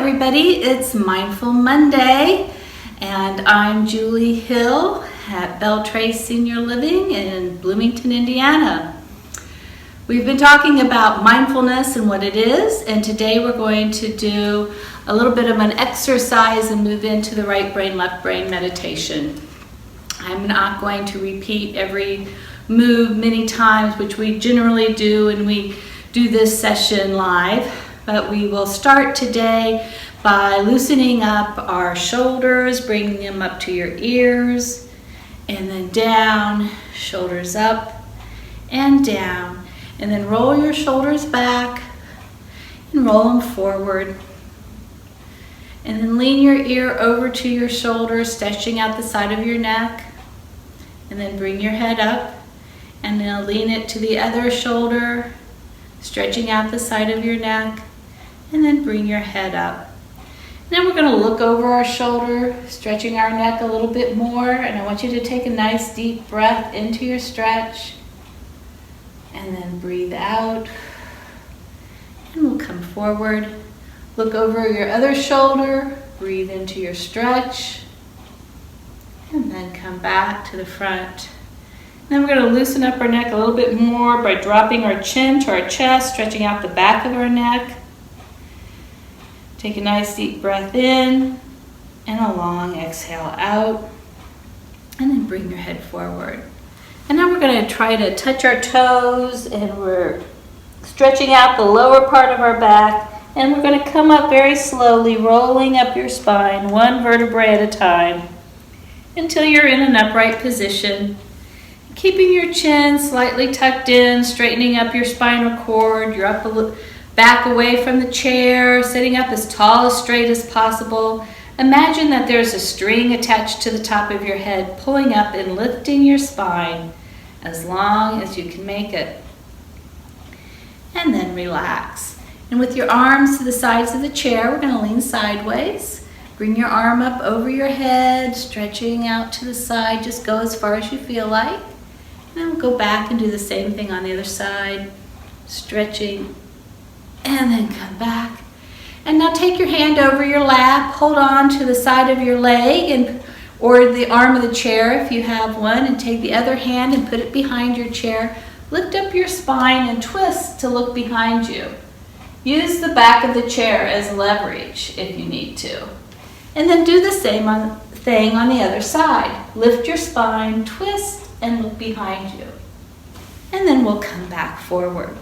everybody, it's Mindful Monday and I'm Julie Hill at Beltrace Senior Living in Bloomington, Indiana. We've been talking about mindfulness and what it is, and today we're going to do a little bit of an exercise and move into the right brain, left brain meditation. I'm not going to repeat every move many times, which we generally do when we do this session live. But we will start today by loosening up our shoulders, bringing them up to your ears, and then down, shoulders up and down. And then roll your shoulders back and roll them forward. And then lean your ear over to your shoulder, stretching out the side of your neck. And then bring your head up and then lean it to the other shoulder, stretching out the side of your neck. And then bring your head up. Now we're going to look over our shoulder, stretching our neck a little bit more. And I want you to take a nice deep breath into your stretch. And then breathe out. And we'll come forward. Look over your other shoulder. Breathe into your stretch. And then come back to the front. Then we're going to loosen up our neck a little bit more by dropping our chin to our chest, stretching out the back of our neck. Take a nice deep breath in and a long exhale out, and then bring your head forward. And now we're going to try to touch our toes, and we're stretching out the lower part of our back, and we're going to come up very slowly, rolling up your spine one vertebrae at a time until you're in an upright position. Keeping your chin slightly tucked in, straightening up your spinal cord. You're up a little back away from the chair, sitting up as tall, as straight as possible. Imagine that there's a string attached to the top of your head, pulling up and lifting your spine as long as you can make it. And then relax. And with your arms to the sides of the chair, we're going to lean sideways. Bring your arm up over your head, stretching out to the side. Just go as far as you feel like. And then we'll go back and do the same thing on the other side, stretching. And then come back. And now take your hand over your lap, hold on to the side of your leg or the arm of the chair if you have one, and take the other hand and put it behind your chair. Lift up your spine and twist to look behind you. Use the back of the chair as leverage if you need to. And then do the same thing on the other side. Lift your spine, twist, and look behind you. And then we'll come back forward.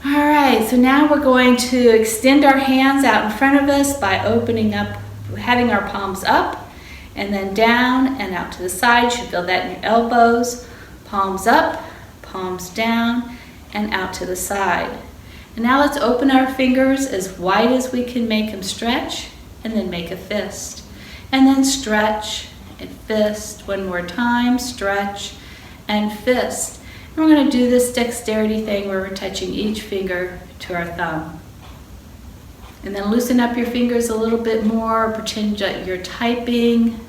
All right, so now we're going to extend our hands out in front of us by opening up, having our palms up and then down and out to the side. You should feel that in your elbows. Palms up, palms down, and out to the side. And now let's open our fingers as wide as we can make them stretch, and then make a fist. And then stretch and fist. One more time, stretch and fist. We're going to do this dexterity thing where we're touching each finger to our thumb. And then loosen up your fingers a little bit more. Pretend that you're typing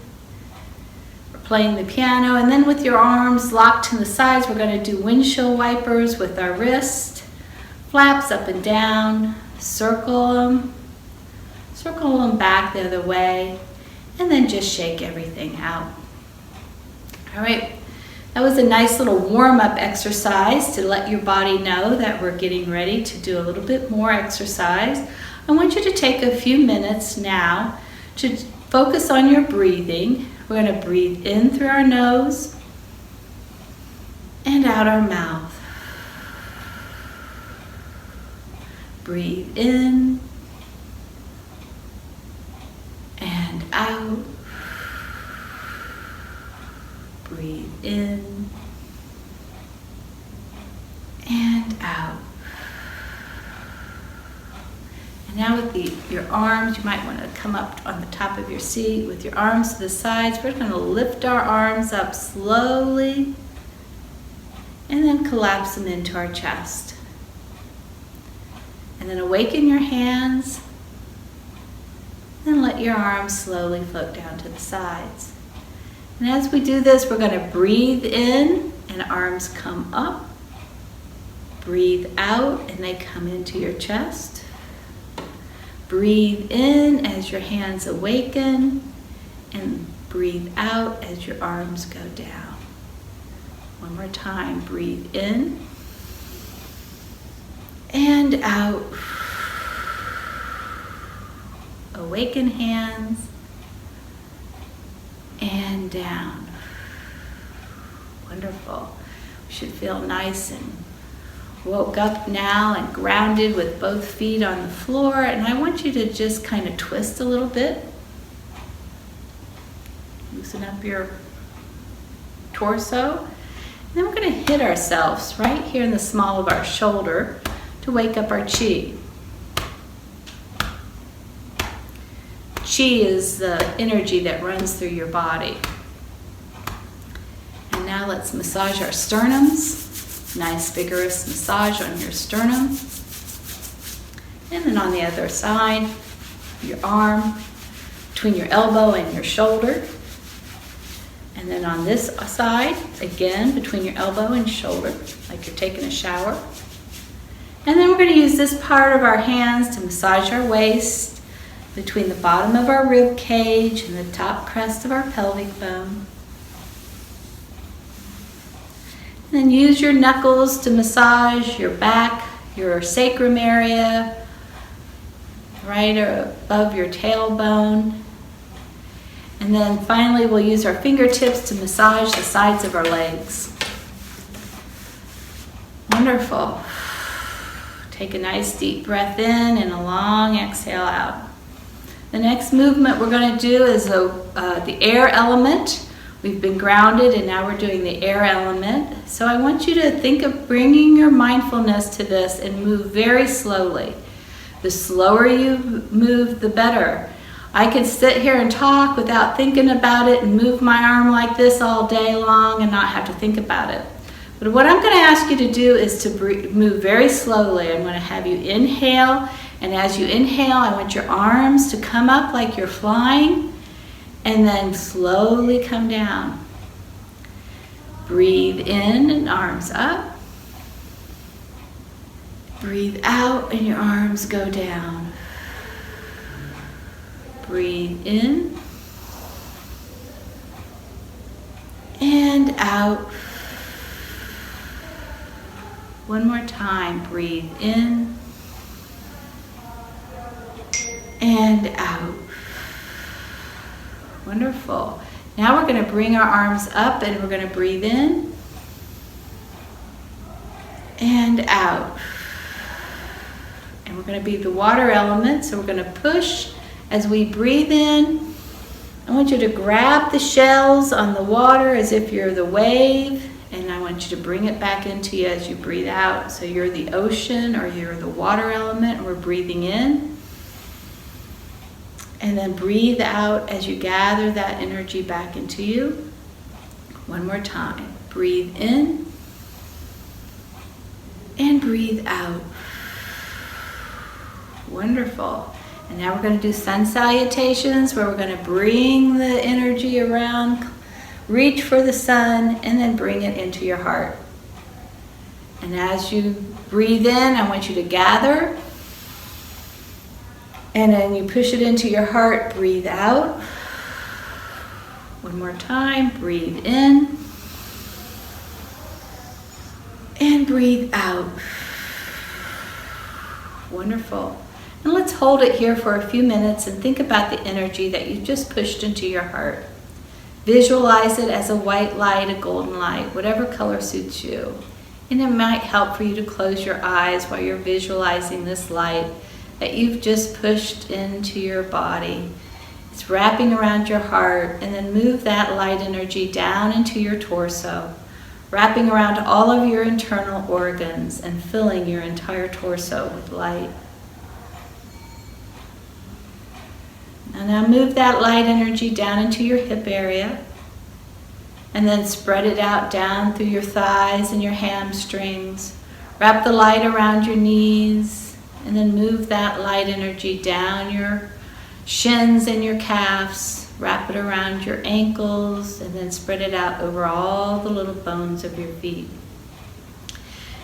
or playing the piano. And then with your arms locked to the sides, we're going to do windshield wipers with our wrist. Flaps up and down. Circle them. Circle them back the other way. And then just shake everything out. All right. That was a nice little warm-up exercise to let your body know that we're getting ready to do a little bit more exercise. I want you to take a few minutes now to focus on your breathing. We're going to breathe in through our nose and out our mouth. Breathe in and out. Breathe in and out. And now with your arms, you might want to come up on the top of your seat with your arms to the sides. We're going to lift our arms up slowly and then collapse them into our chest. And then awaken your hands and let your arms slowly float down to the sides. And as we do this, we're going to breathe in and arms come up. Breathe out and they come into your chest. Breathe in as your hands awaken, and breathe out as your arms go down. One more time, breathe in and out. Awaken hands and down. Wonderful. We should feel nice and woke up now and grounded with both feet on the floor. And I want you to just kind of twist a little bit. Loosen up your torso. And then we're going to hit ourselves right here in the small of our shoulder to wake up our chi. Chi is the energy that runs through your body. And now let's massage our sternums. Nice vigorous massage on your sternum. And then on the other side, your arm between your elbow and your shoulder. And then on this side, again, between your elbow and shoulder, like you're taking a shower. And then we're going to use this part of our hands to massage our waist between the bottom of our rib cage and the top crest of our pelvic bone. And then use your knuckles to massage your back, your sacrum area, right above your tailbone. And then finally we'll use our fingertips to massage the sides of our legs. Wonderful. Take a nice deep breath in and a long exhale out. The next movement we're going to do is the air element. We've been grounded and now we're doing the air element. So I want you to think of bringing your mindfulness to this and move very slowly. The slower you move, the better. I can sit here and talk without thinking about it and move my arm like this all day long and not have to think about it. But what I'm going to ask you to do is to move very slowly. I'm going to have you inhale, and as you inhale, I want your arms to come up like you're flying, and then slowly come down. Breathe in and arms up. Breathe out and your arms go down. Breathe in and out. One more time. Breathe in and out. Wonderful. Now we're going to bring our arms up and we're going to breathe in and out. And we're going to be the water element, so we're going to push as we breathe in. I want you to grab the shells on the water as if you're the wave, and I want you to bring it back into you as you breathe out. So you're the ocean or you're the water element, and we're breathing in. And then breathe out as you gather that energy back into you. One more time. Breathe in and breathe out. Wonderful. And now we're going to do sun salutations, where we're going to bring the energy around, reach for the sun, and then bring it into your heart. And as you breathe in, I want you to gather. And then you push it into your heart, breathe out. One more time, breathe in. And breathe out. Wonderful. And let's hold it here for a few minutes and think about the energy that you just pushed into your heart. Visualize it as a white light, a golden light, whatever color suits you. And it might help for you to close your eyes while you're visualizing this light that you've just pushed into your body. It's wrapping around your heart, and then move that light energy down into your torso, wrapping around all of your internal organs and filling your entire torso with light. And now move that light energy down into your hip area, and then spread it out down through your thighs and your hamstrings. Wrap the light around your knees, and then move that light energy down your shins and your calves. Wrap it around your ankles, and then spread it out over all the little bones of your feet.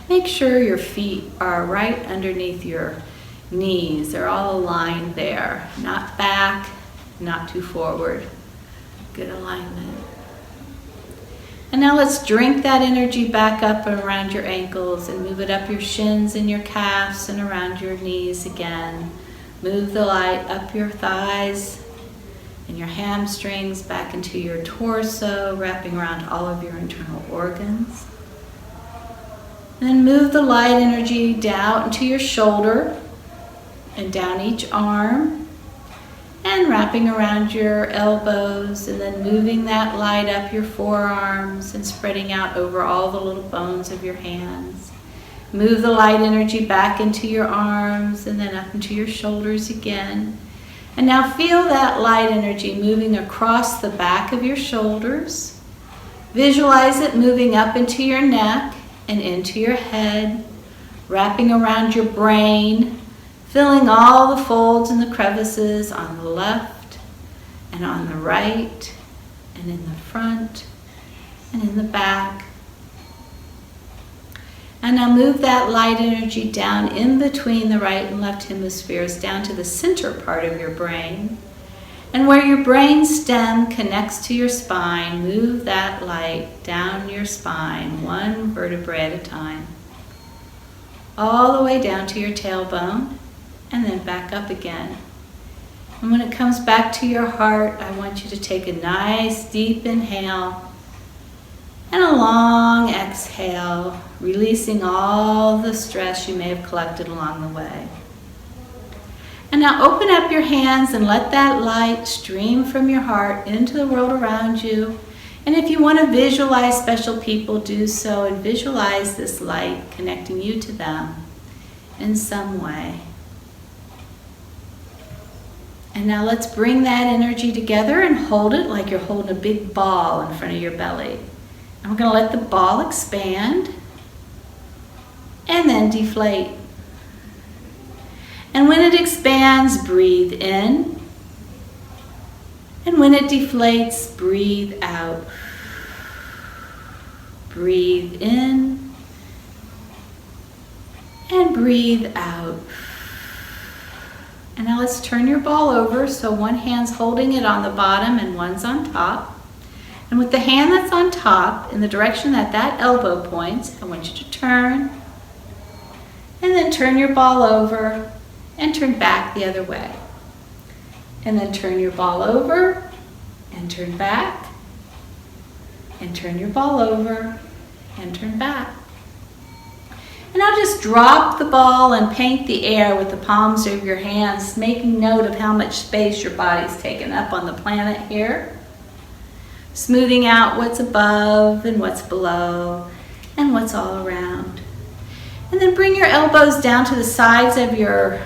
Make sure your feet are right underneath your knees. They're all aligned there. Not back, not too forward. Good alignment. And now let's drink that energy back up and around your ankles and move it up your shins and your calves and around your knees again. Move the light up your thighs and your hamstrings back into your torso, wrapping around all of your internal organs. And then move the light energy down into your shoulder and down each arm and wrapping around your elbows, and then moving that light up your forearms and spreading out over all the little bones of your hands. Move the light energy back into your arms and then up into your shoulders again. And now feel that light energy moving across the back of your shoulders. Visualize it moving up into your neck and into your head, wrapping around your brain, filling all the folds and the crevices on the left and on the right and in the front and in the back. And now move that light energy down in between the right and left hemispheres, down to the center part of your brain. And where your brain stem connects to your spine, move that light down your spine, one vertebrae at a time, all the way down to your tailbone, and then back up again. And when it comes back to your heart, I want you to take a nice deep inhale and a long exhale, releasing all the stress you may have collected along the way. And now open up your hands and let that light stream from your heart into the world around you. And if you want to visualize special people, do so, and visualize this light connecting you to them in some way. And now let's bring that energy together and hold it like you're holding a big ball in front of your belly. And we're going to let the ball expand and then deflate. And when it expands, breathe in. And when it deflates, breathe out. Breathe in and breathe out. And now let's turn your ball over so one hand's holding it on the bottom and one's on top. And with the hand that's on top, in the direction that that elbow points, I want you to turn. And then turn your ball over and turn back the other way. And then turn your ball over and turn back. And turn your ball over and turn back. And now just drop the ball and paint the air with the palms of your hands, making note of how much space your body's taken up on the planet here. Smoothing out what's above and what's below and what's all around. And then bring your elbows down to the sides of your,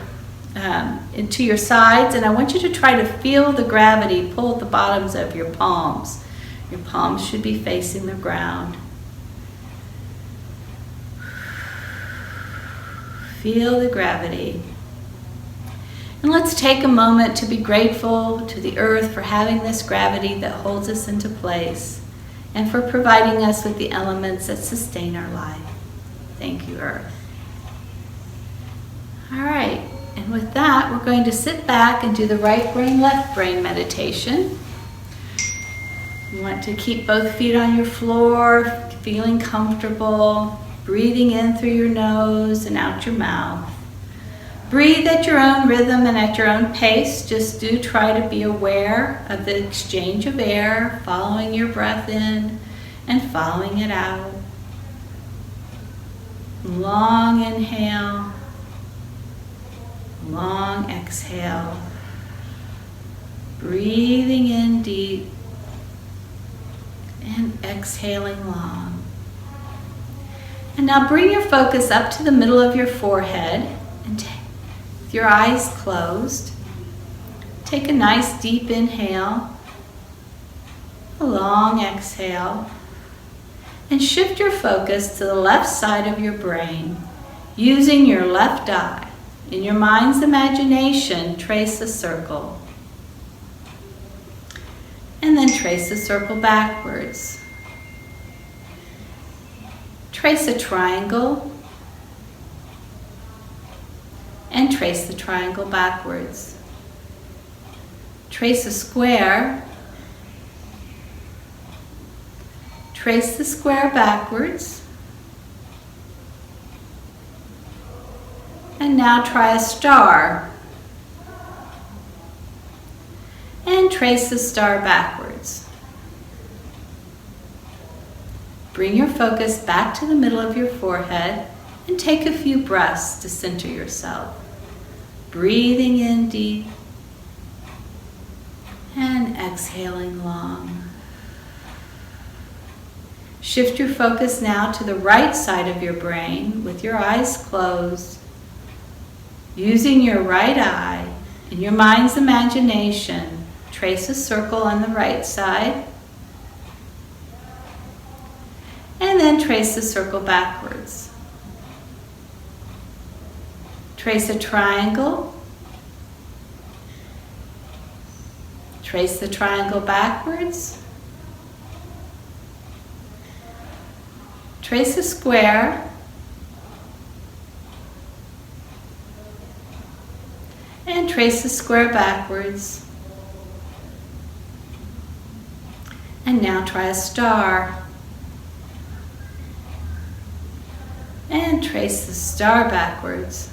into your sides, and I want you to try to feel the gravity pull at the bottoms of your palms. Your palms should be facing the ground. Feel the gravity. And let's take a moment to be grateful to the earth for having this gravity that holds us into place and for providing us with the elements that sustain our life. Thank you, earth. All right, and with that, we're going to sit back and do the right brain, left brain meditation. You want to keep both feet on your floor, feeling comfortable. Breathing in through your nose and out your mouth. Breathe at your own rhythm and at your own pace. Just do try to be aware of the exchange of air, following your breath in and following it out. Long inhale, long exhale. Breathing in deep and exhaling long. And now bring your focus up to the middle of your forehead and with your eyes closed, take a nice deep inhale, a long exhale, and shift your focus to the left side of your brain. Using your left eye, in your mind's imagination, trace a circle. And then trace a circle backwards. Trace a triangle and and trace the triangle backwards. Trace a square. Trace the square backwards. And now try a star. And trace the star backwards. Bring your focus back to the middle of your forehead and take a few breaths to center yourself. Breathing in deep and exhaling long. Shift your focus now to the right side of your brain with your eyes closed. Using your right eye, in your mind's imagination, trace a circle on the right side. And then trace the circle backwards. Trace a triangle. Trace the triangle backwards. Trace a square. And trace the square backwards. And now try a star. And trace the star backwards.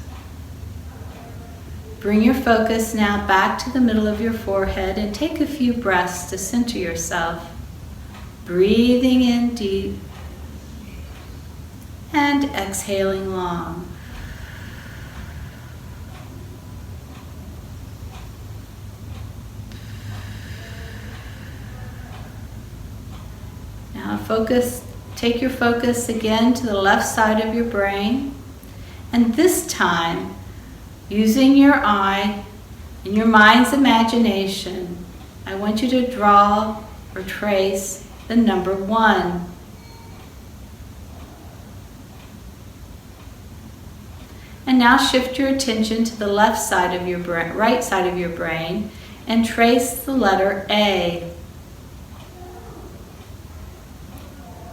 Bring your focus now back to the middle of your forehead and take a few breaths to center yourself. Breathing in deep and exhaling long. Now take your focus again to the left side of your brain, and this time, using your eye in your mind's imagination, I want you to draw or trace the number 1. And now shift your attention to the left side of your right side of your brain and trace the letter A.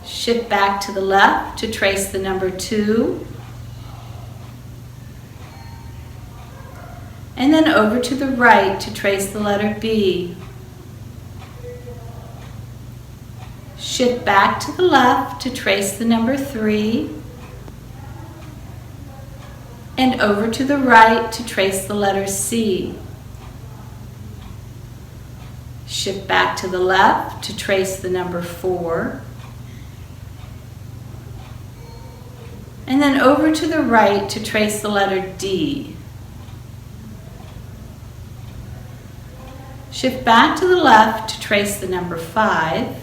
Shift back to the left to trace the number 2. And then over to the right to trace the letter B. Shift back to the left to trace the number 3. And over to the right to trace the letter C. Shift back to the left to trace the number 4. And then over to the right to trace the letter D. Shift back to the left to trace the number 5.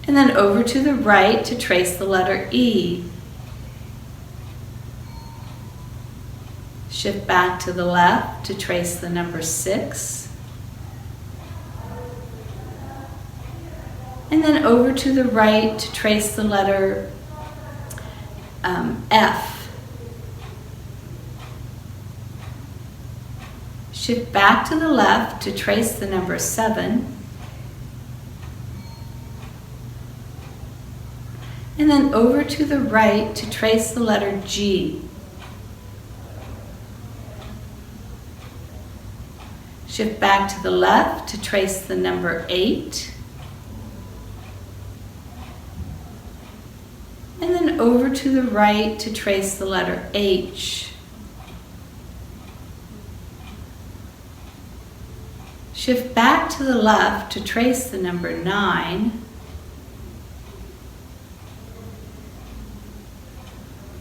And then over to the right to trace the letter E. Shift back to the left to trace the number 6. And then over to the right to trace the letter F. Shift back to the left to trace the number 7. And then over to the right to trace the letter G. Shift back to the left to trace the number 8. And then over to the right to trace the letter H. Shift back to the left to trace the number 9.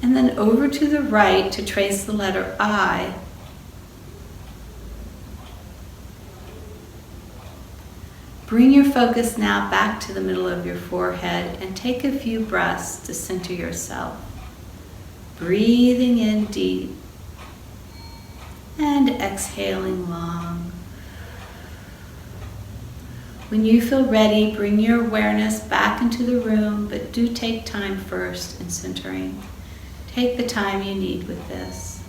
And then over to the right to trace the letter I. Bring your focus now back to the middle of your forehead and take a few breaths to center yourself. Breathing in deep and exhaling long. When you feel ready, bring your awareness back into the room, but do take time first in centering. Take the time you need with this.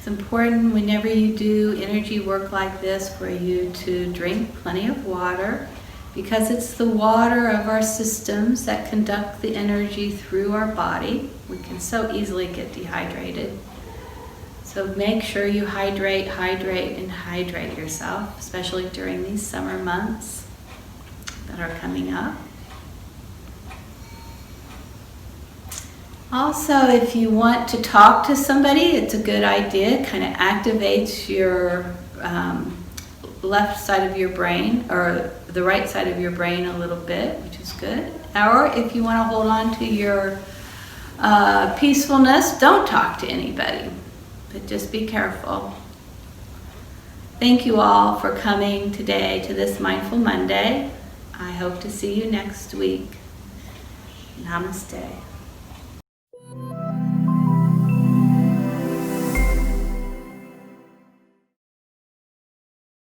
It's important whenever you do energy work like this for you to drink plenty of water, because it's the water of our systems that conduct the energy through our body. We can so easily get dehydrated. So make sure you hydrate yourself, especially during these summer months that are coming up. Also, if you want to talk to somebody, it's a good idea. It kind of activates your left side of your brain, or the right side of your brain a little bit, which is good. Or if you want to hold on to your peacefulness, don't talk to anybody, but just be careful. Thank you all for coming today to this Mindful Monday. I hope to see you next week. Namaste.